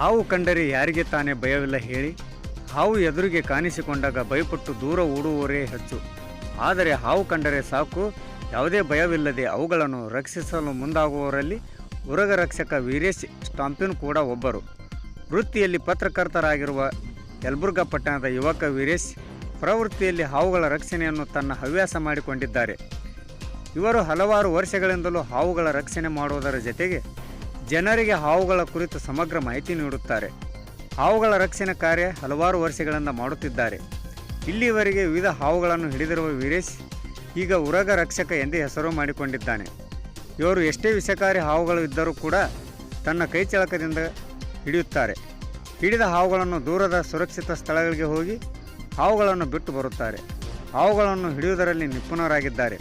ಹಾವು ಕಂಡರೆ ಯಾರಿಗೆ ತಾನೇ ಭಯವಿಲ್ಲ ಹೇಳಿ. ಹಾವು ಎದುರಿಗೆ ಕಾಣಿಸಿಕೊಂಡಾಗ ಭಯಪಟ್ಟು ದೂರ ಓಡುವವರೇ ಹೆಚ್ಚು. ಆದರೆ ಹಾವು ಕಂಡರೆ ಸಾಕು, ಯಾವುದೇ ಭಯವಿಲ್ಲದೆ ಅವುಗಳನ್ನು ರಕ್ಷಿಸಲು ಮುಂದಾಗುವವರಲ್ಲಿ ಉರಗ ರಕ್ಷಕ ವೀರೇಶ್ ಸ್ಟಾಂಪಿನ್ ಕೂಡ ಒಬ್ಬರು. ವೃತ್ತಿಯಲ್ಲಿ ಪತ್ರಕರ್ತರಾಗಿರುವ ಯಲಬುರ್ಗಾ ಪಟ್ಟಣದ ಯುವಕ ವೀರೇಶ್ ಪ್ರವೃತ್ತಿಯಲ್ಲಿ ಹಾವುಗಳ ರಕ್ಷಣೆಯನ್ನು ತನ್ನ ಹವ್ಯಾಸ ಮಾಡಿಕೊಂಡಿದ್ದಾರೆ. ಇವರು ಹಲವಾರು ವರ್ಷಗಳಿಂದಲೂ ಹಾವುಗಳ ರಕ್ಷಣೆ ಮಾಡುವುದರ ಜೊತೆಗೆ ಜನರಿಗೆ ಹಾವುಗಳ ಕುರಿತು ಸಮಗ್ರ ಮಾಹಿತಿ ನೀಡುತ್ತಾರೆ. ಹಾವುಗಳ ರಕ್ಷಣೆ ಕಾರ್ಯ ಹಲವಾರು ವರ್ಷಗಳಿಂದ ಮಾಡುತ್ತಿದ್ದಾರೆ. ಇಲ್ಲಿವರೆಗೆ ವಿವಿಧ ಹಾವುಗಳನ್ನು ಹಿಡಿದಿರುವ ವೀರೇಶ್ ಈಗ ಉರಗ ರಕ್ಷಕ ಎಂದೇ ಹೆಸರು ಮಾಡಿಕೊಂಡಿದ್ದಾನೆ. ಇವರು ಎಷ್ಟೇ ವಿಷಕಾರಿ ಹಾವುಗಳು ಇದ್ದರೂ ಕೂಡ ತನ್ನ ಕೈಚಳಕದಿಂದ ಹಿಡಿಯುತ್ತಾರೆ. ಹಿಡಿದ ಹಾವುಗಳನ್ನು ದೂರದ ಸುರಕ್ಷಿತ ಸ್ಥಳಗಳಿಗೆ ಹೋಗಿ ಹಾವುಗಳನ್ನು ಬಿಟ್ಟು ಬರುತ್ತಾರೆ. ಹಾವುಗಳನ್ನು ಹಿಡಿಯುವುದರಲ್ಲಿ ನಿಪುಣರಾಗಿದ್ದಾರೆ.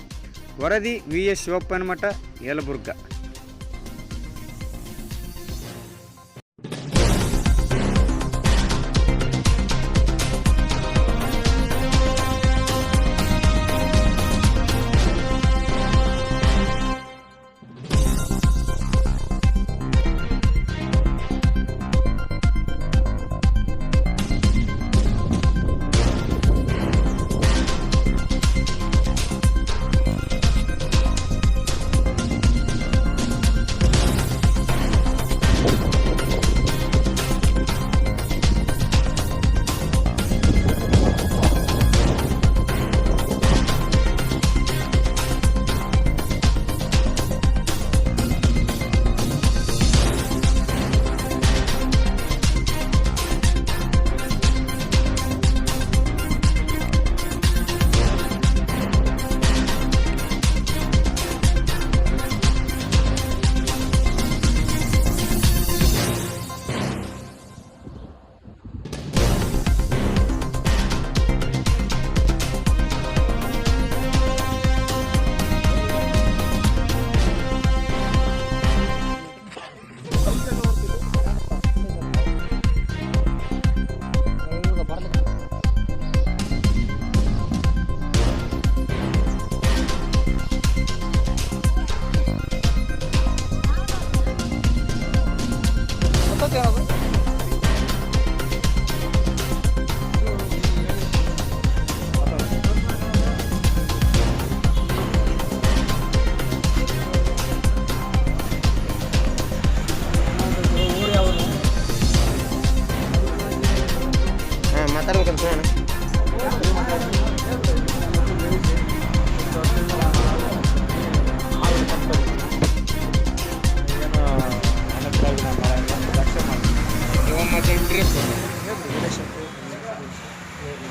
ವರದಿ ವಿ.ಎಸ್. ಶಿವಪ್ಪನಮಠ, ಯಲಬುರ್ಗಾ.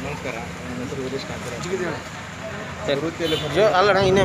ನಮಸ್ಕಾರ, ನನ್ನ ಹೆಸರು ವೀರೇಶ್ ಕಾಂತರಾಜ್. ಅಲ್ಲಣ್ಣ ಇನ್ನೇ